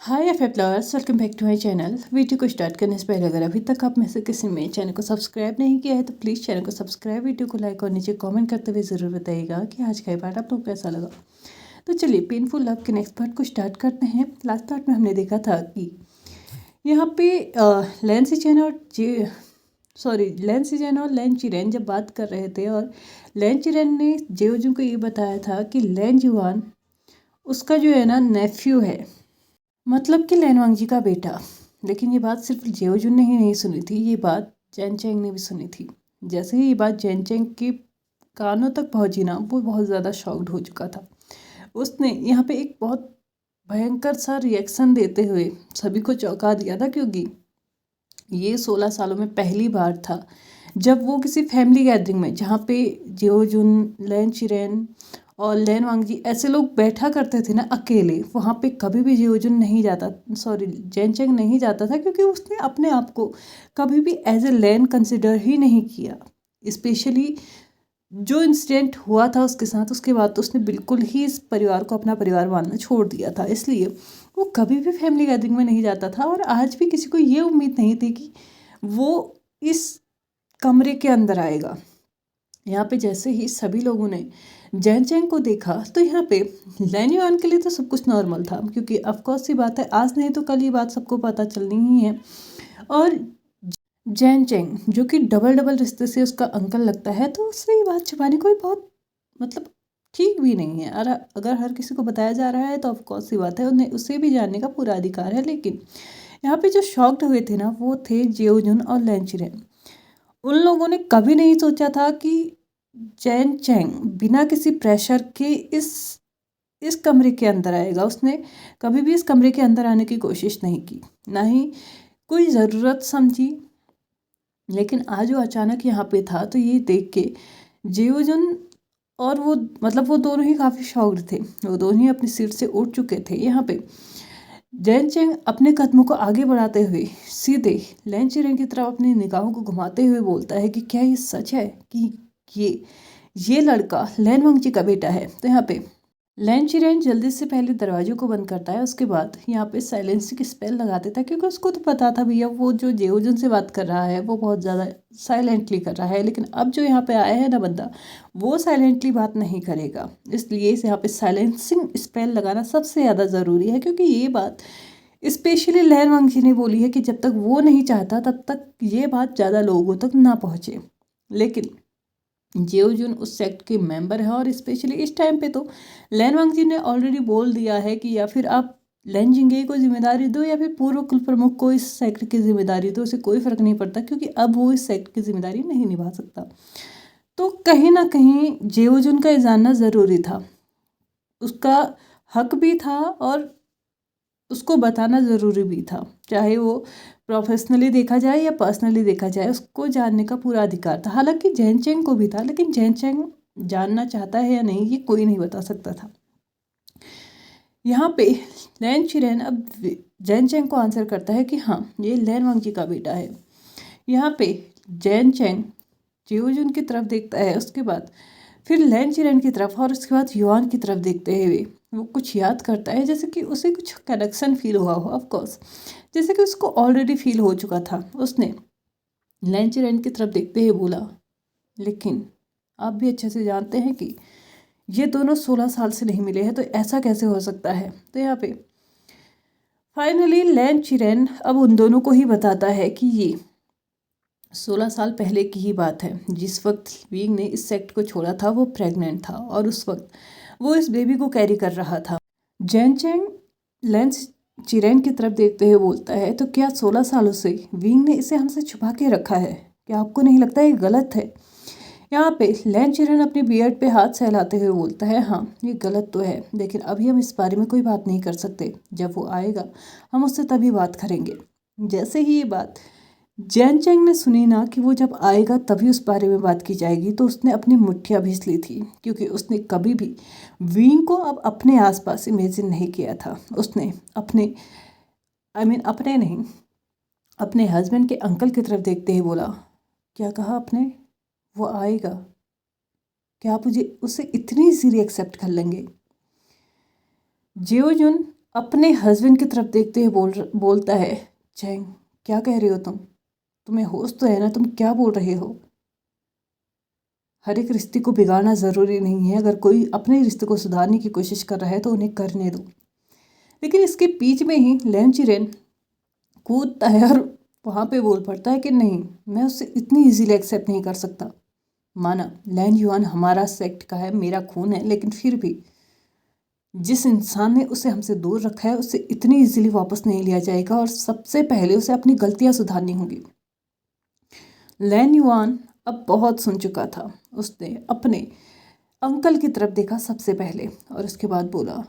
Hi F lovers, welcome back to my channel. Video को start करने से पहले अगर अभी तक आप में से किसी ने चैनल को सब्सक्राइब नहीं किया है तो प्लीज़ चैनल को सब्सक्राइब, वीडियो को लाइक और नीचे कमेंट करते हुए ज़रूर बताइएगा कि आज का ये पार्ट आप लोग को कैसा लगा। तो चलिए पेनफुल लव के नेक्स्ट पार्ट को स्टार्ट करते हैं। लास्ट पार्ट में हमने देखा था कि यहाँ पे लैंसी चैन और लैन चिरेन जब बात कर रहे थे और लैन चिरेन ने जेओजू को ये बताया था कि लैन जुआन उसका जो है ना नेफ्यू है, मतलब कि लैन वांगजी का बेटा। लेकिन ये बात सिर्फ जेओजुन ने ही नहीं सुनी थी, ये बात जैन चैंग ने भी सुनी थी। जैसे ही ये बात जैन चैंग के कानों तक पहुंची ना, वो बहुत ज़्यादा शॉक्ड हो चुका था। उसने यहाँ पे एक बहुत भयंकर सा रिएक्शन देते हुए सभी को चौंका दिया था, क्योंकि ये 16 सालों में पहली बार था जब वो किसी फैमिली गैदरिंग में, जहाँ पे जेओजुन, लैन चिरेन और लैन वांगजी ऐसे लोग बैठा करते थे ना अकेले, वहाँ पे कभी भी जेओजुन नहीं जाता, जैन चैंग नहीं जाता था, क्योंकि उसने अपने आप को कभी भी एज ए लैन कंसिडर ही नहीं किया। स्पेशली जो इंसिडेंट हुआ था उसके साथ, उसके बाद तो उसने बिल्कुल ही इस परिवार को अपना परिवार मानना छोड़ दिया था। इसलिए वो कभी भी फैमिली गैदरिंग में नहीं जाता था और आज भी किसी को ये उम्मीद नहीं थी कि वो इस कमरे के अंदर आएगा। यहाँ पे जैसे ही सभी लोगों ने जैन चैंग को देखा तो यहाँ पे लैन युआन के लिए तो सब कुछ नॉर्मल था, क्योंकि ऑफकोर्स सी बात है, आज नहीं तो कल ये बात सबको पता चलनी ही है। और जैन चैंग जो कि डबल डबल रिश्ते से उसका अंकल लगता है, तो उससे ये बात छुपाने कोई बहुत मतलब ठीक भी नहीं है। और अगर हर किसी को बताया जा रहा है तो ऑफकोर्स सी बात है, उन्हें उसे भी जानने का पूरा अधिकार है। लेकिन यहाँ पे जो शॉक्ड हुए थे ना, वो थे जेओजुन और लैन चिरेन। उन लोगों ने कभी नहीं सोचा था कि जैन चैंग बिना किसी प्रेशर के इस कमरे के अंदर आएगा। उसने कभी भी इस कमरे के अंदर आने की कोशिश नहीं की, ना ही कोई ज़रूरत समझी। लेकिन आज वो अचानक यहाँ पे था, तो ये देख के जेओजुन और वो वो दोनों ही काफ़ी शॉक्ड थे। वो दोनों ही अपनी सीट से उठ चुके थे। यहाँ पे जैन चैंग अपने कदमों को आगे बढ़ाते हुए सीधे लैन चिरेन की तरफ अपनी निगाहों को घुमाते हुए बोलता है कि क्या ये सच है कि ये लड़का लैन वांगजी का बेटा है। तो यहाँ पे लैन चिरेन जल्दी से पहले दरवाजे को बंद करता है, उसके बाद यहाँ पे साइलेंसिंग स्पेल लगा देता है, क्योंकि उसको तो पता था भैया वो जो जेओजुन से बात कर रहा है वो बहुत ज़्यादा साइलेंटली कर रहा है। लेकिन अब जो यहाँ पे आया है ना बंदा, वो साइलेंटली बात नहीं करेगा, इसलिए इस यहाँ पे साइलेंसिंग स्पेल लगाना सबसे ज़्यादा ज़रूरी है। क्योंकि ये बात स्पेशली लैन वांगजी ने बोली है कि जब तक वो नहीं चाहता तब तक ये बात ज़्यादा लोगों तक ना पहुँचे। लेकिन जेओजुन उस सेक्ट के मेंबर है और स्पेशली इस टाइम पे तो लैन वांगजी ने ऑलरेडी बोल दिया है कि या फिर आप लैन जिंगे को जिम्मेदारी दो या फिर पूर्व कुल प्रमुख को इस सेक्ट की जिम्मेदारी दो, उसे कोई फर्क नहीं पड़ता, क्योंकि अब वो इस सेक्ट की जिम्मेदारी नहीं निभा सकता। तो कहीं ना कहीं जेओजुन का ये जानना ज़रूरी था, उसका हक भी था और उसको बताना ज़रूरी भी था। चाहे वो प्रोफेशनली देखा जाए या पर्सनली देखा जाए, उसको जानने का पूरा अधिकार था। हालांकि जैन चैंग को भी था, लेकिन जैन चैंग जानना चाहता है या नहीं ये कोई नहीं बता सकता था। यहाँ पे लैन चिरेन अब जैन चैंग को आंसर करता है कि हाँ, ये लैन वांगजी का बेटा है। यहाँ पे जैन चैंग जेओजुन की तरफ देखता है, उसके बाद फिर लैन चिरेन की तरफ और उसके बाद युआन की तरफ देखते हुए वो कुछ याद करता है, जैसे कि उसे कुछ कनेक्शन फील हुआ हो। ऑफ कोर्स जैसे कि उसको ऑलरेडी फील हो चुका था। उसने लैन चिरेन की तरफ देखते हुए बोला, लेकिन आप भी अच्छे से जानते हैं कि ये दोनों 16 साल से नहीं मिले हैं, तो ऐसा कैसे हो सकता है। तो यहाँ पे फाइनली लैन चिरेन अब उन दोनों को ही बताता है कि ये 16 साल पहले की ही बात है। जिस वक्त विंग ने इस सेक्ट को छोड़ा था वो प्रेग्नेंट था और उस वक्त वो इस बेबी को कैरी कर रहा था। जैन चैंग लैन चिरेन की तरफ देखते हुए बोलता है, तो क्या 16 सालों से विंग ने इसे हमसे छुपा के रखा है? क्या आपको नहीं लगता ये गलत है? यहाँ पे लैन चिरेन अपने बियर्ड पे हाथ सहलाते हुए बोलता है, हाँ ये गलत तो है, लेकिन अभी हम इस बारे में कोई बात नहीं कर सकते। जब वो आएगा हम उससे तभी बात करेंगे। जैसे ही ये बात जैन चैंग ने सुनी ना कि वो जब आएगा तभी उस बारे में बात की जाएगी, तो उसने अपनी मुट्ठियाँ भींच ली थी, क्योंकि उसने कभी भी विंग को अब अपने आसपास इमेजिन नहीं किया था। उसने अपने अपने नहीं, अपने हस्बैंड के अंकल की तरफ देखते ही बोला, क्या कहा आपने? वो आएगा? क्या आप मुझे उसे इतनी इजीली एक्सेप्ट कर लेंगे? जेओजुन अपने हस्बैंड की तरफ देखते हुए बोलता है, चैंग क्या कह रहे हो तुम्हें होश तो है ना, तुम क्या बोल रहे हो? हर एक रिश्ते को बिगाड़ना ज़रूरी नहीं है, अगर कोई अपने रिश्ते को सुधारने की कोशिश कर रहा है तो उन्हें करने दो। लेकिन इसके बीच में ही लैन चिरेन कूदता है और वहाँ पे बोल पड़ता है कि नहीं, मैं उससे इतनी इजीली एक्सेप्ट नहीं कर सकता। माना लैन युआन हमारा सेक्ट का है, मेरा खून है, लेकिन फिर भी जिस इंसान ने उसे हमसे दूर रखा है उसे इतनी इजीली वापस नहीं लिया जाएगा, और सबसे पहले उसे अपनी गलतियां सुधारनी होंगी। लैन युआन अब बहुत सुन चुका था। उसने अपने अंकल की तरफ देखा सबसे पहले और उसके बाद बोला,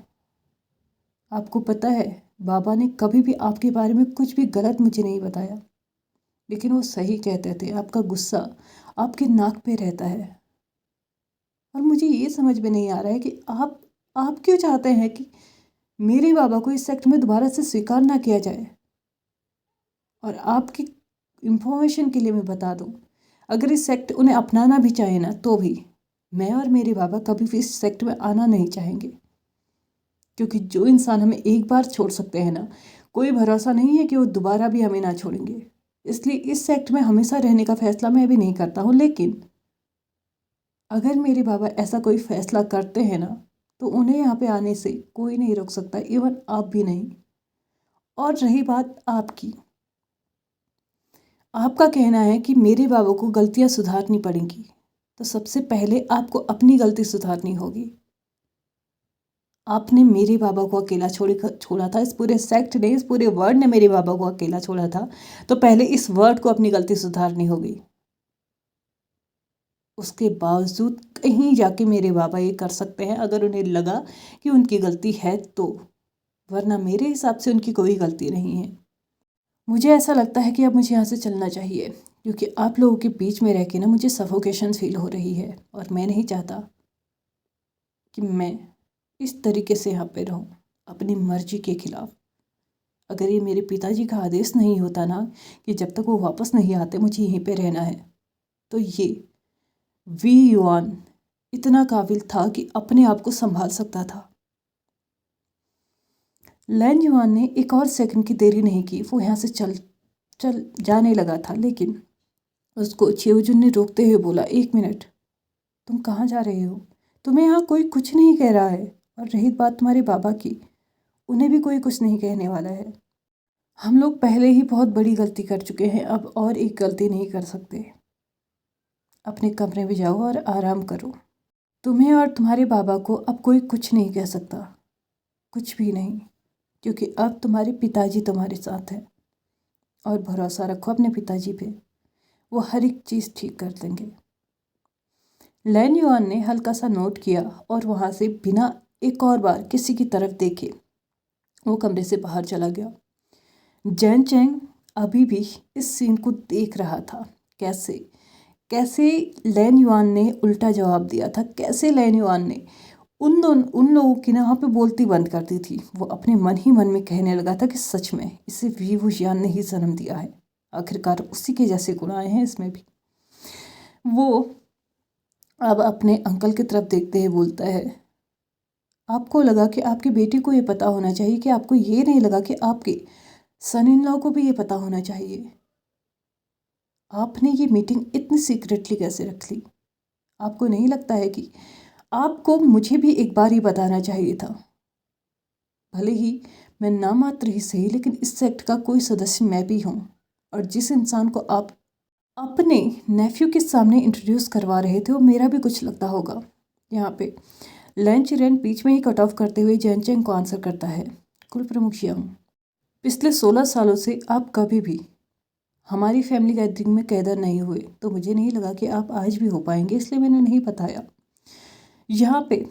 आपको पता है बाबा ने कभी भी आपके बारे में कुछ भी गलत मुझे नहीं बताया, लेकिन वो सही कहते थे। आपका गुस्सा आपके नाक पे रहता है, और मुझे ये समझ में नहीं आ रहा है कि आप क्यों चाहते हैं कि मेरे बाबा को इस सेक्ट में दोबारा से स्वीकार ना किया जाए। और आपकी इंफॉर्मेशन के लिए मैं बता दूं, अगर इस सेक्ट उन्हें अपनाना भी चाहे ना तो भी मैं और मेरे बाबा कभी भी इस सेक्ट में आना नहीं चाहेंगे, क्योंकि जो इंसान हमें एक बार छोड़ सकते हैं ना, कोई भरोसा नहीं है कि वो दोबारा भी हमें ना छोड़ेंगे। इसलिए इस सेक्ट में हमेशा रहने का फैसला मैं भी नहीं करता हूँ। लेकिन अगर मेरे बाबा ऐसा कोई फैसला करते हैं ना, तो उन्हें यहाँ पे आने से कोई नहीं रोक सकता, इवन आप भी नहीं। और रही बात आपकी, आपका कहना है कि मेरे बाबा को गलतियाँ सुधारनी पड़ेंगी, तो सबसे पहले आपको अपनी गलती सुधारनी होगी। आपने मेरे बाबा को अकेला छोड़ा था, इस पूरे सेक्ट ने, इस पूरे वर्ल्ड ने मेरे बाबा को अकेला छोड़ा था, तो पहले इस वर्ल्ड को अपनी गलती सुधारनी होगी। उसके बावजूद कहीं जाके मेरे बाबा ये कर सकते हैं अगर उन्हें लगा कि उनकी गलती है तो, वरना मेरे हिसाब से उनकी कोई गलती नहीं है। मुझे ऐसा लगता है कि अब मुझे यहाँ से चलना चाहिए, क्योंकि आप लोगों के बीच में रह के ना मुझे सफोकेशन फील हो रही है, और मैं नहीं चाहता कि मैं इस तरीके से यहाँ पे रहूँ अपनी मर्जी के खिलाफ। अगर ये मेरे पिताजी का आदेश नहीं होता ना कि जब तक वो वापस नहीं आते मुझे यहीं पे रहना है, तो ये वी युआन इतना काबिल था कि अपने आप को संभाल सकता था। लैन युआन ने एक और सेकंड की देरी नहीं की, वो यहाँ से चल जाने लगा था, लेकिन उसको चियोजुन ने रोकते हुए बोला, एक मिनट, तुम कहाँ जा रहे हो? तुम्हें यहाँ कोई कुछ नहीं कह रहा है, और रही बात तुम्हारे बाबा की, उन्हें भी कोई कुछ नहीं कहने वाला है। हम लोग पहले ही बहुत बड़ी गलती कर चुके हैं, अब और एक गलती नहीं कर सकते। अपने कमरे में जाओ और आराम करो। तुम्हें और तुम्हारे बाबा को अब कोई कुछ नहीं कह सकता, कुछ भी नहीं, क्योंकि अब तुम्हारे पिताजी तुम्हारे साथ हैं, और भरोसा रखो अपने पिताजी पे, वो हर एक चीज़ ठीक कर देंगे। लैन युआन ने हल्का सा नोट किया और वहाँ से बिना एक और बार किसी की तरफ देखे वो कमरे से बाहर चला गया। जैन चैंग अभी भी इस सीन को देख रहा था, कैसे कैसे लैन युआन ने उल्टा जवाब दिया था, कैसे लैन युआन ने उन लोगों की ना वहाँ पे बोलती बंद कर दी थी। वो अपने मन ही मन में कहने लगा था कि सच में इसे वी वुशियान ने ही जन्म दिया है, आखिरकार उसी के जैसे गुण आए हैं इसमें भी। वो अब अपने अंकल की तरफ देखते हुए बोलता है, आपको लगा कि आपकी बेटी को ये पता होना चाहिए, कि आपको ये नहीं लगा कि आपके सन इन लॉ को भी ये पता होना चाहिए? आपने ये मीटिंग इतनी सीक्रेटली कैसे रख ली? आपको नहीं लगता है कि आपको मुझे भी एक बार ही बताना चाहिए था? भले ही मैं नामात्र ही सही, लेकिन इस सेक्ट का कोई सदस्य मैं भी हूँ, और जिस इंसान को आप अपने नेफ्यू के सामने इंट्रोड्यूस करवा रहे थे वो मेरा भी कुछ लगता होगा। यहाँ पे लैन चिरेन बीच में ही कट ऑफ करते हुए जैन चैंग को आंसर करता है, कुल प्रमुख यंग, पिछले 16 सालों से आप कभी भी हमारी फैमिली गैदरिंग में कैदर नहीं हुए, तो मुझे नहीं लगा कि आप आज भी हो पाएंगे, इसलिए मैंने नहीं बताया। यहाँ पे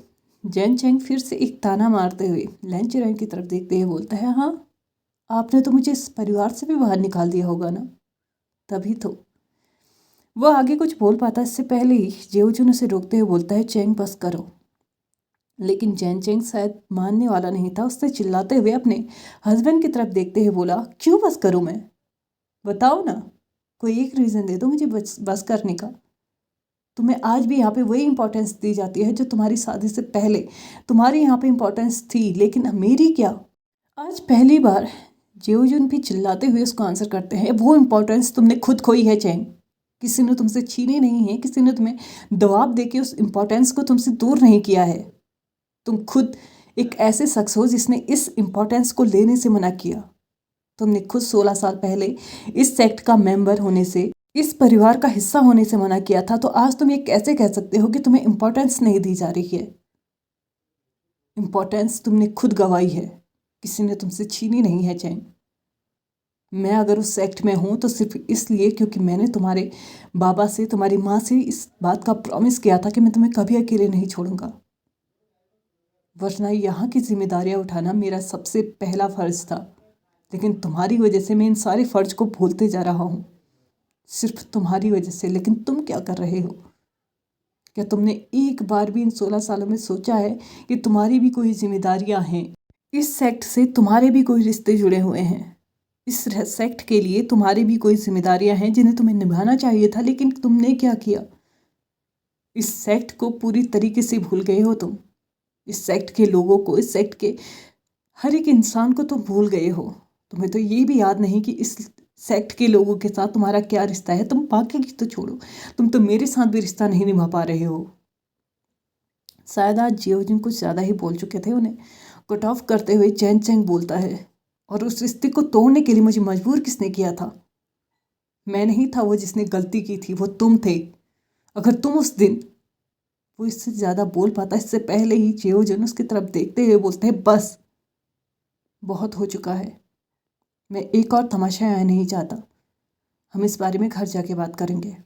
जैन चैंग फिर से एक ताना मारते हुए लैन चिरेन की तरफ देखते हुए बोलता है, हाँ आपने तो मुझे इस परिवार से भी बाहर निकाल दिया होगा ना, तभी तो। वह आगे कुछ बोल पाता इससे पहले ही जेओजुन उसे रोकते हुए बोलता है, चैंग बस करो। लेकिन जैन चैंग शायद मानने वाला नहीं था। उसने चिल्लाते हुए अपने हस्बैंड की तरफ देखते हुए बोला, क्यों बस करूं मैं? बताओ ना, कोई एक रीज़न दे दो मुझे बस करने का। तुम्हें आज भी यहाँ पे वही इंपॉर्टेंस दी जाती है जो तुम्हारी शादी से पहले तुम्हारी यहाँ पे इंपॉर्टेंस थी, लेकिन मेरी क्या? आज पहली बार जेओजुन भी चिल्लाते हुए उसको आंसर करते हैं, वो इम्पोर्टेंस तुमने खुद खोई है चैन। किसी ने तुमसे छीनी नहीं है, किसी ने तुम्हें दबाव देके उस इम्पोर्टेंस को तुमसे दूर नहीं किया है। तुम खुद एक ऐसे शख्स हो जिसने इस इम्पोर्टेंस को लेने से मना किया। तुमने खुद 16 साल पहले इस सेक्ट का मेंबर होने से, इस परिवार का हिस्सा होने से मना किया था, तो आज तुम ये कैसे कह सकते हो कि तुम्हें इम्पोर्टेंस नहीं दी जा रही है? इम्पोर्टेंस तुमने खुद गंवाई है, किसी ने तुमसे छीनी नहीं है चैन। मैं अगर उस सेक्ट में हूँ तो सिर्फ इसलिए क्योंकि मैंने तुम्हारे बाबा से, तुम्हारी माँ से इस बात का प्रॉमिस किया था कि मैं तुम्हें कभी अकेले नहीं छोड़ूंगा, वरना यहाँ की जिम्मेदारियाँ उठाना मेरा सबसे पहला फर्ज था। लेकिन तुम्हारी वजह से मैं इन सारे फर्ज को भूलते जा रहा हूँ, सिर्फ तुम्हारी वजह से। लेकिन तुम क्या कर रहे हो? क्या तुमने एक बार भी इन 16 सालों में सोचा है कि तुम्हारी भी कोई जिम्मेदारियां हैं? इस सेक्ट से तुम्हारे भी कोई रिश्ते जुड़े हुए हैं। इस सेक्ट के लिए तुम्हारी भी कोई जिम्मेदारियां हैं जिन्हें तुम्हें निभाना चाहिए था, लेकिन तुमने क्या किया? इस सेक्ट को पूरी तरीके से भूल गए हो तुम। इस सेक्ट के लोगों को, इस सेक्ट के हर एक इंसान को तुम भूल गए हो। तुम्हें तो ये भी याद नहीं कि इस सेक्ट के लोगों के साथ तुम्हारा क्या रिश्ता है। तुम बाकी की तो छोड़ो, तुम तो मेरे साथ भी रिश्ता नहीं निभा पा रहे हो। शायद आज जियोजिन कुछ ज़्यादा ही बोल चुके थे। उन्हें कट ऑफ करते हुए चैन चैंग बोलता है, और उस रिश्ते को तोड़ने के लिए मुझे मजबूर किसने किया था? मैं नहीं था वो जिसने गलती की थी, वो तुम थे। अगर तुम उस दिन, वो इससे ज़्यादा बोल पाता इससे पहले ही जियोजिन उसकी तरफ देखते हुए बोलते हैं, बस बहुत हो चुका है। मैं एक और तमाशा यहाँ नहीं चाहता। हम इस बारे में घर जाके बात करेंगे।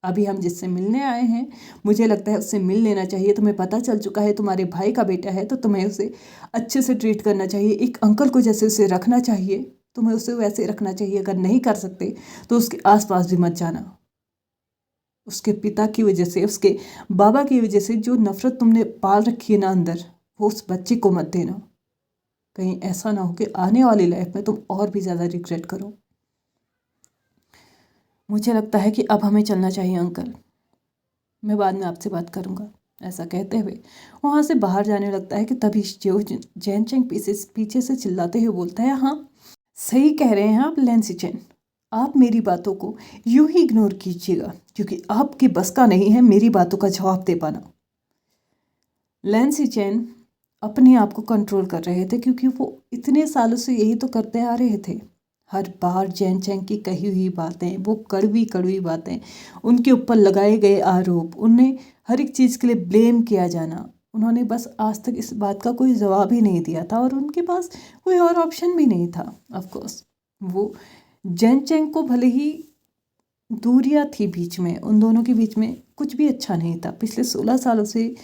अभी हम जिससे मिलने आए हैं, मुझे लगता है उससे मिल लेना चाहिए। तुम्हें पता चल चुका है तुम्हारे भाई का बेटा है, तो तुम्हें उसे अच्छे से ट्रीट करना चाहिए। एक अंकल को जैसे उसे रखना चाहिए, तुम्हें उसे वैसे रखना चाहिए। अगर नहीं कर सकते तो उसके आसपास भी मत जाना। उसके पिता की वजह से, उसके बाबा की वजह से जो नफ़रत तुमने पाल रखी है ना अंदर, वो उस बच्चे को मत देना। कहीं ऐसा ना हो कि आने वाली लाइफ में तुम और भी ज़्यादा रिग्रेट करो। मुझे लगता है कि अब हमें चलना चाहिए अंकल, मैं बाद में आपसे बात करूँगा। ऐसा कहते हुए वहाँ से बाहर जाने लगता है कि तभी जो जैन चेंग पीछे से चिल्लाते हुए बोलता है, हाँ सही कह रहे हैं आप लैंसी चेन, आप मेरी बातों को यूं ही इग्नोर कीजिएगा, क्योंकि आपकी बस का नहीं है मेरी बातों का जवाब दे पाना। लैंसी चेन अपने आप को कंट्रोल कर रहे थे, क्योंकि वो इतने सालों से यही तो करते आ रहे थे। हर बार जैन चैंग की कही हुई बातें, वो कड़वी कड़वी बातें, उनके ऊपर लगाए गए आरोप, उन्हें हर एक चीज़ के लिए ब्लेम किया जाना, उन्होंने बस आज तक इस बात का कोई जवाब ही नहीं दिया था, और उनके पास कोई और ऑप्शन भी नहीं था। ऑफ कोर्स वो जैन चैंग को भले ही दूरियां थी बीच में, उन दोनों के बीच में कुछ भी अच्छा नहीं था। पिछले 16 सालों से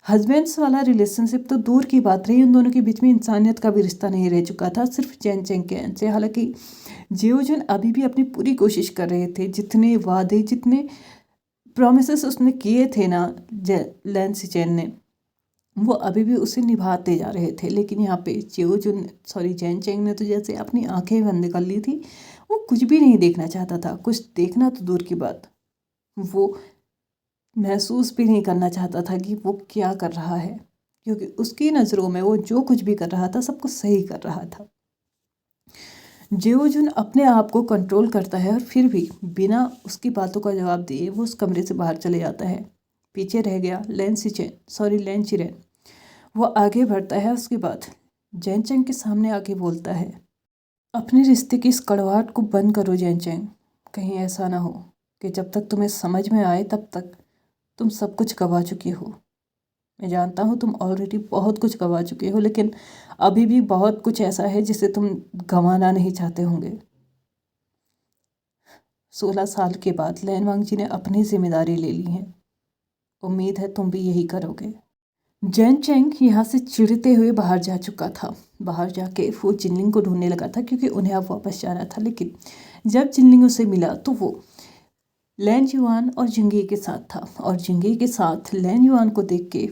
हस्बैंड्स वाला रिलेशनशिप तो दूर की बात रही, उन दोनों के बीच में इंसानियत का भी रिश्ता नहीं रह चुका था, सिर्फ चैन चैंग के एंड से। हालांकि जियोजुन अभी भी अपनी पूरी कोशिश कर रहे थे। जितने वादे, जितने प्रॉमिसेस उसने किए थे ना लैंसी चैन ने, वो अभी भी उसे निभाते जा रहे थे। लेकिन यहाँ पे जैन चैंग ने तो जैसे अपनी आंखें बंद कर ली थी। वो कुछ भी नहीं देखना चाहता था, कुछ देखना तो दूर की बात, वो महसूस भी नहीं करना चाहता था कि वो क्या कर रहा है, क्योंकि उसकी नज़रों में वो जो कुछ भी कर रहा था सब कुछ सही कर रहा था। जियोजुन अपने आप को कंट्रोल करता है, और फिर भी बिना उसकी बातों का जवाब दिए वो उस कमरे से बाहर चले जाता है। पीछे रह गया लैन चिरेन। वो आगे बढ़ता है। उसके बाद जैन चैंग के सामने आके बोलता है, अपने रिश्ते की इस कड़वाहट को बंद करो जैन चैंग। कहीं ऐसा ना हो कि जब तक तुम्हें समझ में आए तब तक तुम सब कुछ गवा चुकी हो। मैं जानता हूँ तुम ऑलरेडी बहुत कुछ गवा चुके हो, लेकिन अभी भी बहुत कुछ ऐसा है जिसे तुम गंवाना नहीं चाहते होंगे। 16 साल के बाद लैनवांग जी ने अपनी जिम्मेदारी ले ली है। उम्मीद है तुम भी यही करोगे। जैन चैंग यहाँ से चिढ़ते हुए बाहर जा चुका था। बाहर जाके वो जिनलिंग को ढूंढने लगा था, क्योंकि उन्हें अब वापस जाना था। लेकिन जब जिनलिंग उसे मिला तो वो लैन युआन और जिंगी के साथ था, और जिंगी के साथ लैन युआन को देख के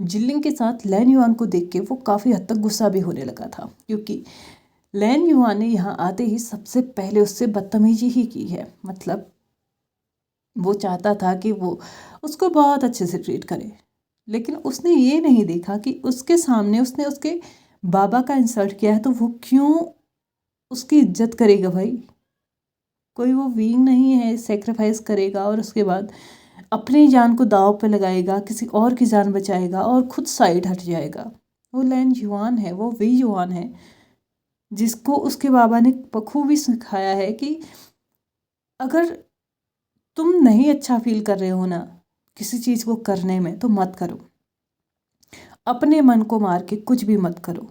जिनलिंग के साथ लैन युआन को देख के वो काफ़ी हद तक गुस्सा भी होने लगा था, क्योंकि लैन युआन ने यहाँ आते ही सबसे पहले उससे बदतमीजी ही की है। मतलब वो चाहता था कि वो उसको बहुत अच्छे से ट्रीट करे, लेकिन उसने ये नहीं देखा कि उसके सामने उसने उसके बाबा का इंसल्ट किया है तो वो क्यों उसकी इज्जत करेगा भाई? कोई वो वींग नहीं है, सेक्रीफाइस करेगा और उसके बाद अपनी जान को दांव पे लगाएगा, किसी और की जान बचाएगा और खुद साइड हट जाएगा। वो लैन जुआन है, वो वी जुआन है जिसको उसके बाबा ने बखूबी सिखाया है कि अगर तुम नहीं अच्छा फील कर रहे हो ना किसी चीज़ को करने में तो मत करो, अपने मन को मार के कुछ भी मत करो।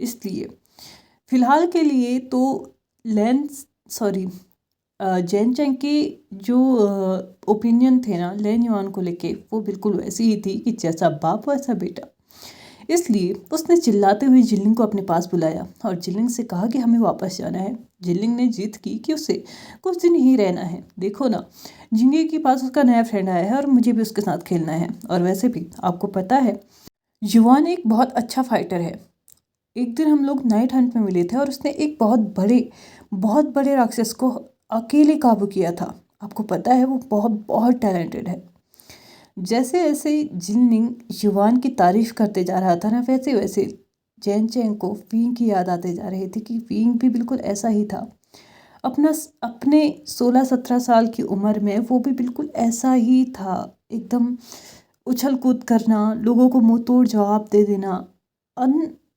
इसलिए फिलहाल के लिए तो लैन सॉरी जैन चैंग के जो ओपिनियन थे ना लैन युआन को लेके, वो बिल्कुल वैसी ही थी कि जैसा बाप वैसा बेटा। इसलिए उसने चिल्लाते हुए जिलिंग को अपने पास बुलाया और जिलिंग से कहा कि हमें वापस जाना है। जिलिंग ने जिद की कि उसे कुछ दिन ही रहना है। देखो ना, जिंगे के पास उसका नया फ्रेंड आया है और मुझे भी उसके साथ खेलना है। और वैसे भी आपको पता है युआन एक बहुत अच्छा फाइटर है। एक दिन हम लोग नाइट हंट में मिले थे और उसने एक बहुत बड़े राक्षस को अकेले काबू किया था। आपको पता है वो बहुत बहुत टैलेंटेड है। जैसे जैसे जिननिंग युवान की तारीफ करते जा रहा था ना, वैसे वैसे जैन चैंग को वींग की याद आते जा रही थी कि वींग भी बिल्कुल ऐसा ही था। अपने 16-17 साल की उम्र में वो भी बिल्कुल ऐसा ही था, एकदम उछल कूद करना, लोगों को मुंह तोड़ जवाब दे देना।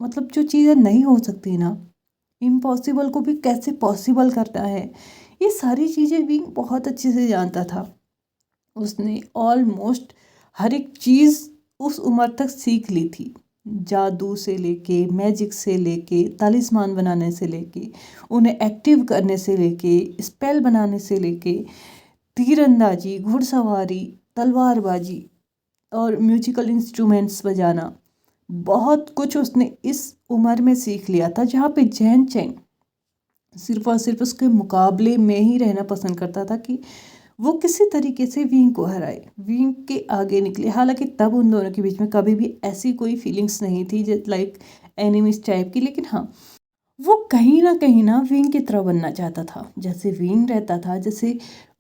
मतलब जो चीज़ें नहीं हो सकती ना, इम्पॉसिबल को भी कैसे पॉसिबल करता है, ये सारी चीज़ें विंग बहुत अच्छे से जानता था। उसने ऑलमोस्ट हर एक चीज़ उस उम्र तक सीख ली थी, जादू से लेके मैजिक से लेके तालिस्मान बनाने से लेके उन्हें एक्टिव करने से लेके स्पेल बनाने से लेके तीरंदाजी, घुड़सवारी, तलवारबाजी और म्यूजिकल इंस्ट्रूमेंट्स बजाना। बहुत कुछ उसने इस उम्र में सीख लिया था, जहाँ पे जैन चैंग सिर्फ और सिर्फ उसके मुकाबले में ही रहना पसंद करता था कि वो किसी तरीके से विंग को हराए, विंग के आगे निकले। हालांकि तब उन दोनों के बीच में कभी भी ऐसी कोई फीलिंग्स नहीं थी लाइक एनिमीज टाइप की, लेकिन हाँ वो कहीं ना विंग की तरह बनना चाहता था। जैसे विंग रहता था, जैसे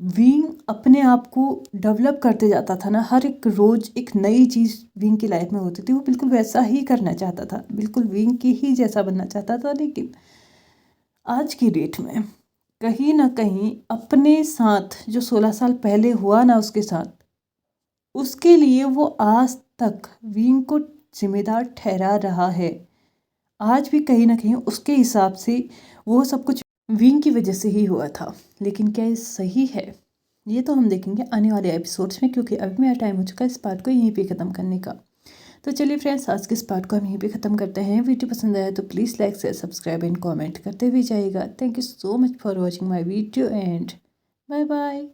विंग अपने आप को डेवलप करते जाता था ना, हर एक रोज़ एक नई चीज़ विंग की लाइफ में होती थी, वो बिल्कुल वैसा ही करना चाहता था, बिल्कुल विंग की ही जैसा बनना चाहता था। लेकिन आज की डेट में कहीं ना कहीं अपने साथ जो 16 साल पहले हुआ ना उसके साथ, उसके लिए वो आज तक विंग को जिम्मेदार ठहरा रहा है। आज भी कहीं ना कहीं उसके हिसाब से वो सब कुछ विंग की वजह से ही हुआ था। लेकिन क्या ये सही है, ये तो हम देखेंगे आने वाले एपिसोड्स में, क्योंकि अभी मेरा टाइम हो चुका है इस पार्ट को यहीं पे ख़त्म करने का। तो चलिए फ्रेंड्स, आज के इस पार्ट को हम यहीं पे ख़त्म करते हैं। वीडियो पसंद आया तो please like share subscribe and comment करते हुए जाइएगा। Thank you so much for watching my video and bye bye.